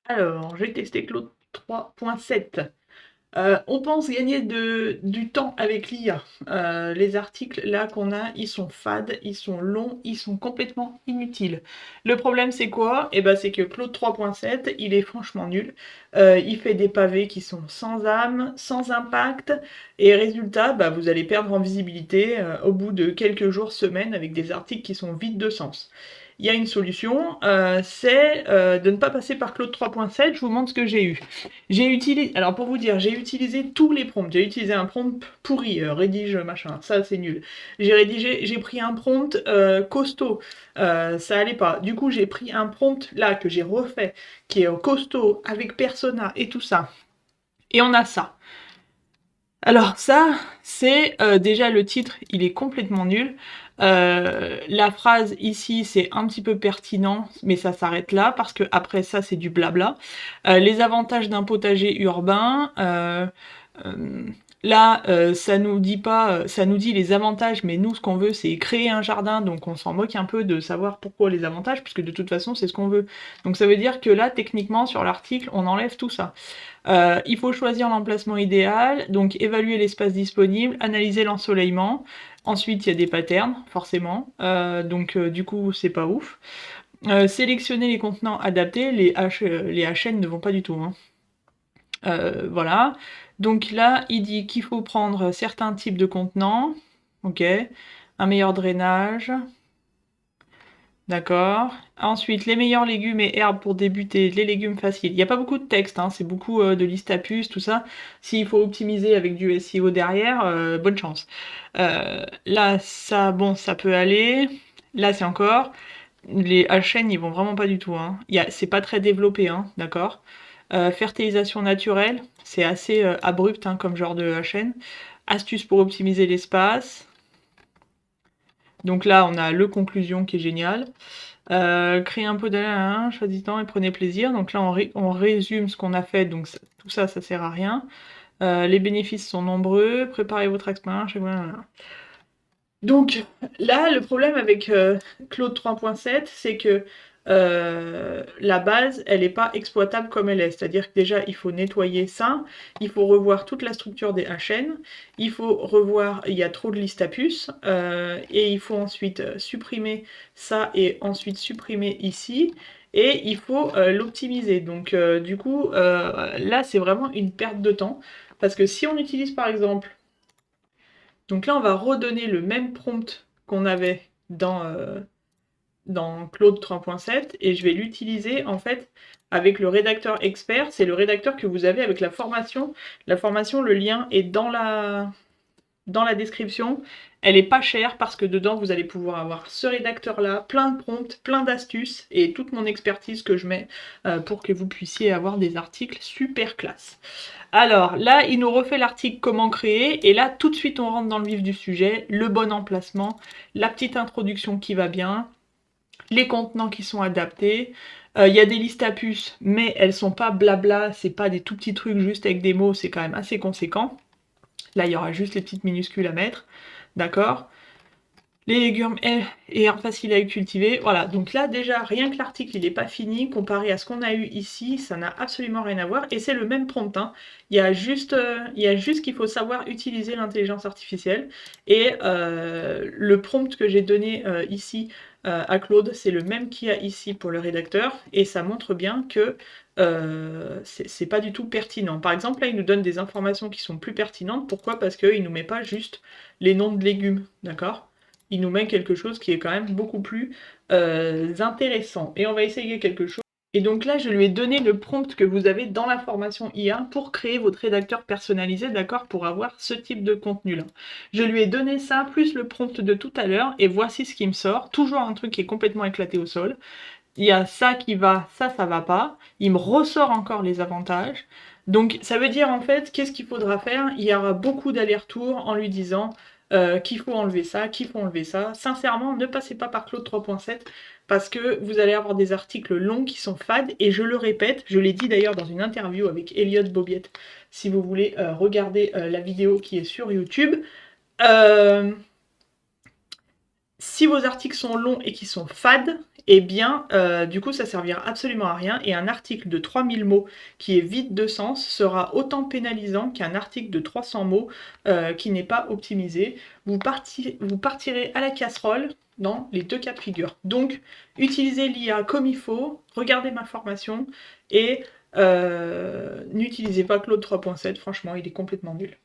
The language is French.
Alors, j'ai testé Claude 3.7. On pense gagner du temps avec l'IA. Les articles là qu'on a, ils sont fades, ils sont longs, ils sont complètement inutiles. Le problème c'est quoi? Eh ben c'est que Claude 3.7, il est franchement nul. Il fait des pavés qui sont sans âme, sans impact, et résultat, bah, vous allez perdre en visibilité au bout de quelques jours, semaines, avec des articles qui sont vides de sens. Il y a une solution, c'est de ne pas passer par Claude 3.7. Je vous montre ce que j'ai eu. J'ai utilisé, alors pour vous dire, j'ai utilisé tous les prompts. J'ai utilisé un prompt pourri, rédige machin, ça c'est nul. J'ai pris un prompt costaud, ça allait pas. Du coup, j'ai pris un prompt là que j'ai refait, qui est costaud avec persona et tout ça. Et on a ça. Alors ça, c'est déjà le titre, il est complètement nul. La phrase ici, c'est un petit peu pertinent, mais ça s'arrête là parce que après ça, c'est du blabla. Les avantages d'un potager urbain. Euh, Là, ça nous dit pas, ça nous dit les avantages, mais nous, ce qu'on veut, c'est créer un jardin, donc on s'en moque un peu de savoir pourquoi les avantages, puisque de toute façon, c'est ce qu'on veut. Donc ça veut dire que là, techniquement, sur l'article, on enlève tout ça. Il faut choisir l'emplacement idéal, donc évaluer l'espace disponible, analyser l'ensoleillement. Ensuite, il y a des patterns, forcément. Du coup, c'est pas ouf. Sélectionner les contenants adaptés, les HN ne vont pas du tout, hein. Voilà. Donc là, il dit qu'il faut prendre certains types de contenants. Ok. Un meilleur drainage. D'accord. Ensuite, les meilleurs légumes et herbes pour débuter, les légumes faciles. Il n'y a pas beaucoup de texte, hein, c'est beaucoup de listes à puces, tout ça. S'il faut optimiser avec du SEO derrière, bonne chance. Là, ça, bon, ça peut aller. Là, c'est encore. Les HN, ils vont vraiment pas du tout, hein. C'est pas très développé, hein, d'accord. Fertilisation naturelle, c'est assez abrupt hein, comme genre de HN. Astuces pour optimiser l'espace. Donc là, on a le conclusion qui est génial. Créer un peu de choisissant et prenez plaisir. Donc là, on résume ce qu'on a fait, donc tout ça, ça sert à rien. Les bénéfices sont nombreux. Préparez votre expérience. Voilà. Donc là, le problème avec Claude 3.7, c'est que la base, elle n'est pas exploitable comme elle est. C'est-à-dire que déjà, il faut nettoyer ça, il faut revoir toute la structure des HN, il faut revoir, il y a trop de listes à puces, et il faut ensuite supprimer ça et ensuite supprimer ici, et il faut l'optimiser. Donc du coup, là, c'est vraiment une perte de temps, parce que si on utilise par exemple donc là, on va redonner le même prompt qu'on avait dans Claude 3.7 et je vais l'utiliser en fait avec le rédacteur expert. C'est le rédacteur que vous avez avec la formation. La formation, le lien est dans la description. Elle est pas chère parce que dedans, vous allez pouvoir avoir ce rédacteur-là, plein de prompts, plein d'astuces et toute mon expertise que je mets pour que vous puissiez avoir des articles super classe. Alors là, il nous refait l'article comment créer, et là, tout de suite, on rentre dans le vif du sujet, le bon emplacement, la petite introduction qui va bien, les contenants qui sont adaptés. Il y a des listes à puces, mais elles sont pas blabla, c'est pas des tout petits trucs juste avec des mots, c'est quand même assez conséquent. Là, il y aura juste les petites minuscules à mettre, d'accord. Les légumes et herbes faciles à cultiver. Voilà, donc là déjà, rien que l'article, il n'est pas fini. Comparé à ce qu'on a eu ici, ça n'a absolument rien à voir. Et c'est le même prompt, hein. Il y a juste qu'il faut savoir utiliser l'intelligence artificielle. Et le prompt que j'ai donné ici à Claude, c'est le même qu'il y a ici pour le rédacteur. Et ça montre bien que c'est pas du tout pertinent. Par exemple, là, il nous donne des informations qui sont plus pertinentes. Pourquoi? Parce qu'il ne nous met pas juste les noms de légumes, d'accord? Il nous met quelque chose qui est quand même beaucoup plus intéressant. Et on va essayer quelque chose. Et donc là, je lui ai donné le prompt que vous avez dans la formation IA pour créer votre rédacteur personnalisé, d'accord, pour avoir ce type de contenu-là. Je lui ai donné ça, plus le prompt de tout à l'heure, et voici ce qui me sort. Toujours un truc qui est complètement éclaté au sol. Il y a ça qui va, ça va pas. Il me ressort encore les avantages. Donc ça veut dire en fait, qu'est-ce qu'il faudra faire? Il y aura beaucoup d'allers-retours en lui disant qu'il faut enlever ça, qu'il faut enlever ça. Sincèrement, ne passez pas par Claude 3.7 parce que vous allez avoir des articles longs qui sont fades et je le répète, je l'ai dit d'ailleurs dans une interview avec Elliot Bobiette, si vous voulez regarder la vidéo qui est sur YouTube. Euh, Si vos articles sont longs et qui sont fades, eh bien, du coup, ça servira absolument à rien. Et un article de 3000 mots qui est vide de sens sera autant pénalisant qu'un article de 300 mots qui n'est pas optimisé. Vous partirez à la casserole dans les deux cas de figure. Donc, utilisez l'IA comme il faut, regardez ma formation et n'utilisez pas Claude 3.7, franchement, il est complètement nul.